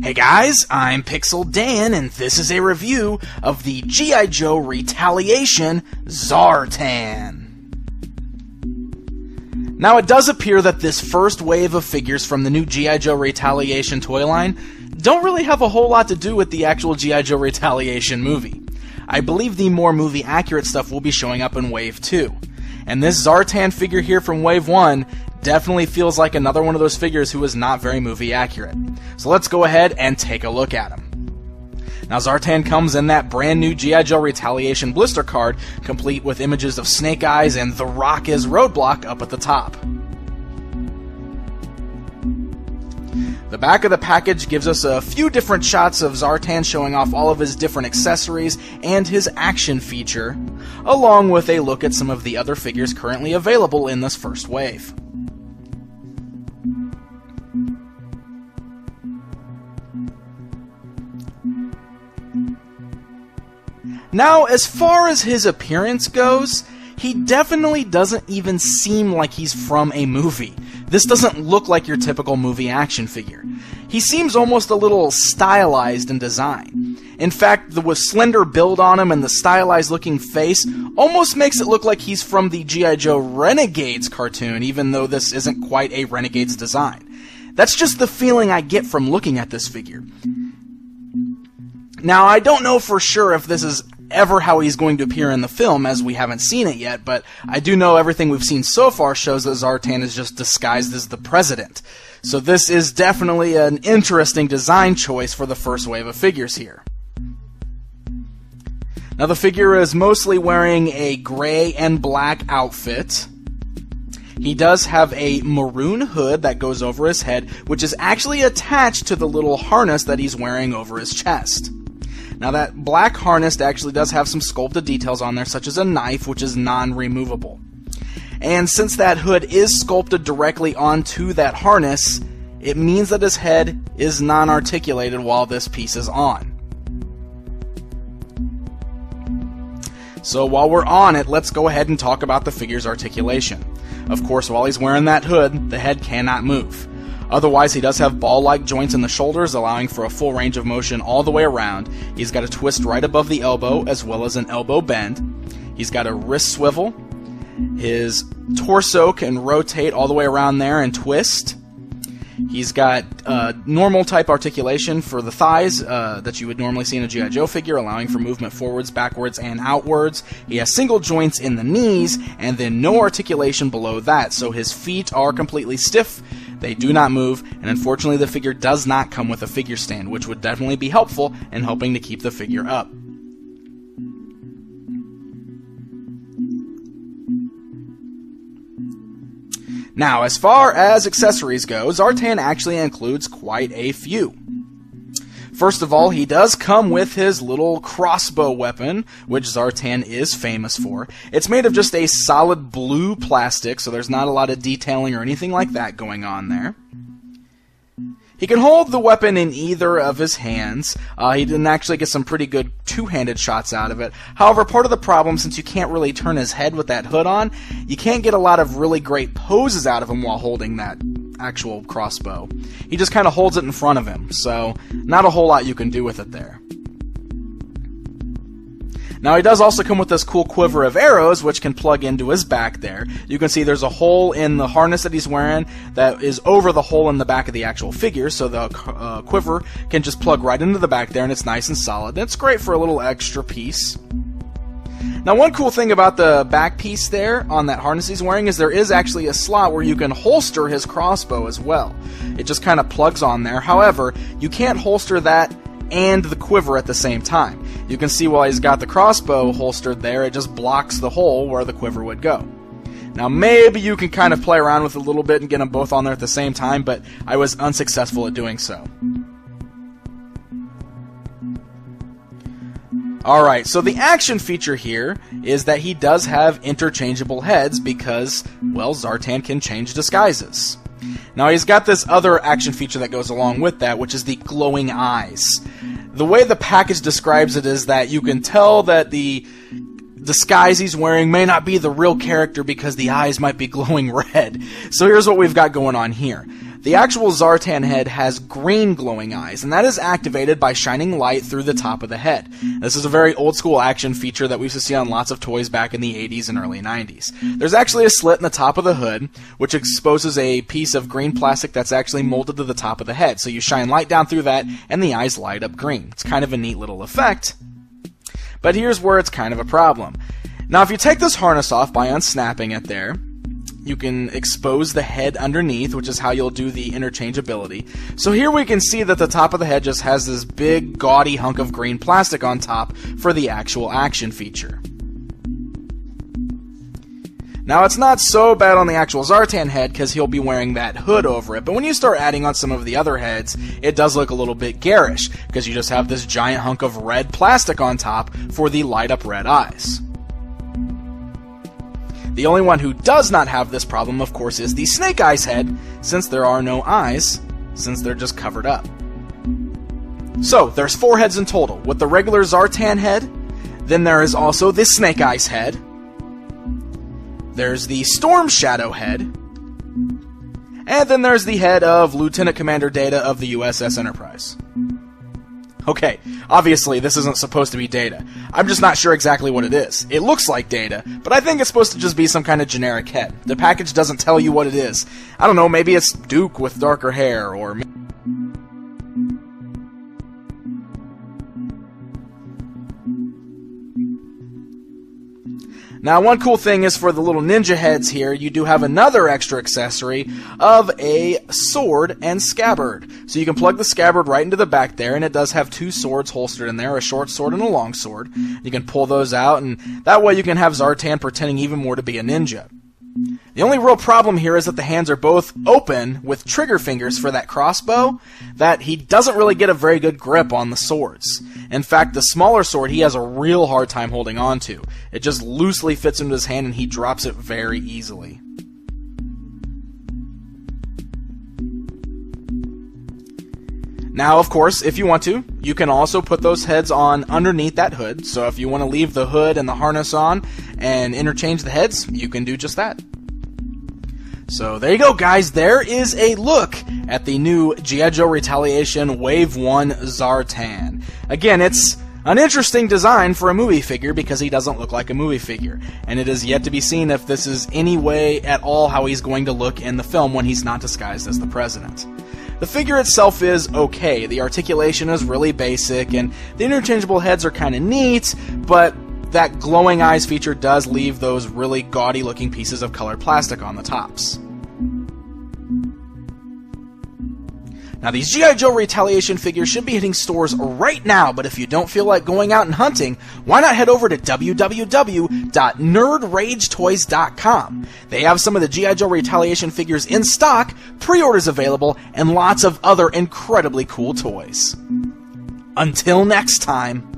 Hey guys, I'm Pixel Dan, and this is a review of the G.I. Joe Retaliation Zartan. Now, it does appear that this first wave of figures from the new G.I. Joe Retaliation toy line don't really have a whole lot to do with the actual G.I. Joe Retaliation movie. I believe the more movie-accurate stuff will be showing up in Wave 2. And this Zartan figure here from Wave 1 definitely feels like another one of those figures who is not very movie-accurate. So let's go ahead and take a look at him. Now, Zartan comes in that brand new G.I. Joe Retaliation blister card, complete with images of Snake Eyes and The Rock as Roadblock up at the top. The back of the package gives us a few different shots of Zartan showing off all of his different accessories and his action feature, along with a look at some of the other figures currently available in this first wave. Now, as far as his appearance goes, he definitely doesn't even seem like he's from a movie. This doesn't look like your typical movie action figure. He seems almost a little stylized in design. In fact, the slender build on him and the stylized looking face almost makes it look like he's from the G.I. Joe Renegades cartoon, even though this isn't quite a Renegades design. That's just the feeling I get from looking at this figure. Now, I don't know for sure if this is ever how he's going to appear in the film, as we haven't seen it yet, but I do know everything we've seen so far shows that Zartan is just disguised as the president. So this is definitely an interesting design choice for the first wave of figures here. Now, the figure is mostly wearing a gray and black outfit. He does have a maroon hood that goes over his head, which is actually attached to the little harness that he's wearing over his chest. Now, that black harness actually does have some sculpted details on there, such as a knife, which is non-removable. And since that hood is sculpted directly onto that harness, it means that his head is non-articulated while this piece is on. So while we're on it, let's go ahead and talk about the figure's articulation. Of course, while he's wearing that hood, the head cannot move. Otherwise, he does have ball-like joints in the shoulders, allowing for a full range of motion all the way around. He's got a twist right above the elbow, as well as an elbow bend. He's got a wrist swivel. His torso can rotate all the way around there and twist. He's got normal type articulation for the thighs that you would normally see in a G.I. Joe figure, allowing for movement forwards, backwards, and outwards. He has single joints in the knees, and then no articulation below that, so his feet are completely stiff. They do not move, and unfortunately the figure does not come with a figure stand, which would definitely be helpful in helping to keep the figure up. Now, as far as accessories go, Zartan actually includes quite a few. First of all, he does come with his little crossbow weapon, which Zartan is famous for. It's made of just a solid blue plastic, so there's not a lot of detailing or anything like that going on there. He can hold the weapon in either of his hands. He didn't actually get some pretty good two-handed shots out of it. However, part of the problem, since you can't really turn his head with that hood on, you can't get a lot of really great poses out of him while holding that actual crossbow. He just kind of holds it in front of him, so not a whole lot you can do with it there. Now, he does also come with this cool quiver of arrows, which can plug into his back there. You can see there's a hole in the harness that he's wearing that is over the hole in the back of the actual figure, so the quiver can just plug right into the back there, and it's nice and solid. And it's great for a little extra piece. Now, one cool thing about the back piece there on that harness he's wearing is there is actually a slot where you can holster his crossbow as well. It just kind of plugs on there. However, you can't holster that and the quiver at the same time. You can see while he's got the crossbow holstered there, it just blocks the hole where the quiver would go. Now, maybe you can kind of play around with it a little bit and get them both on there at the same time, but I was unsuccessful at doing so. Alright, so the action feature here is that he does have interchangeable heads because, well, Zartan can change disguises. Now, he's got this other action feature that goes along with that, which is the glowing eyes. The way the package describes it is that you can tell that the disguise he's wearing may not be the real character because the eyes might be glowing red. So here's what we've got going on here. The actual Zartan head has green glowing eyes, and that is activated by shining light through the top of the head. This is a very old school action feature that we used to see on lots of toys back in the 80s and early 90s. There's actually a slit in the top of the hood, which exposes a piece of green plastic that's actually molded to the top of the head. So you shine light down through that, and the eyes light up green. It's kind of a neat little effect. But here's where it's kind of a problem. Now, if you take this harness off by unsnapping it there, you can expose the head underneath, which is how you'll do the interchangeability. So here we can see that the top of the head just has this big, gaudy hunk of green plastic on top for the actual action feature. Now, it's not so bad on the actual Zartan head because he'll be wearing that hood over it, but when you start adding on some of the other heads, it does look a little bit garish because you just have this giant hunk of red plastic on top for the light-up red eyes. The only one who does not have this problem, of course, is the Snake Eyes head, since there are no eyes, since they're just covered up. So, there's 4 heads in total, with the regular Zartan head, then there is also the Snake Eyes head, there's the Storm Shadow head, and then there's the head of Lieutenant Commander Data of the USS Enterprise. Okay, obviously this isn't supposed to be Data. I'm just not sure exactly what it is. It looks like Data, but I think it's supposed to just be some kind of generic head. The package doesn't tell you what it is. I don't know, maybe it's Duke with darker hair, or... Now, one cool thing is for the little ninja heads here, you do have another extra accessory of a sword and scabbard. So you can plug the scabbard right into the back there, and it does have 2 swords holstered in there, a short sword and a long sword. You can pull those out, and that way you can have Zartan pretending even more to be a ninja. The only real problem here is that the hands are both open with trigger fingers for that crossbow, that he doesn't really get a very good grip on the swords. In fact, the smaller sword he has a real hard time holding on to. It just loosely fits into his hand and he drops it very easily. Now, of course, if you want to, you can also put those heads on underneath that hood. So if you want to leave the hood and the harness on and interchange the heads, you can do just that. So there you go, guys. There is a look at the new G.I. Joe Retaliation Wave 1 Zartan. Again, it's an interesting design for a movie figure because he doesn't look like a movie figure. And it is yet to be seen if this is any way at all how he's going to look in the film when he's not disguised as the president. The figure itself is okay. The articulation is really basic, and the interchangeable heads are kind of neat, but that glowing eyes feature does leave those really gaudy looking pieces of colored plastic on the tops. Now, these G.I. Joe Retaliation figures should be hitting stores right now, but if you don't feel like going out and hunting, why not head over to www.nerdragetoys.com. They have some of the G.I. Joe Retaliation figures in stock, pre-orders available, and lots of other incredibly cool toys. Until next time.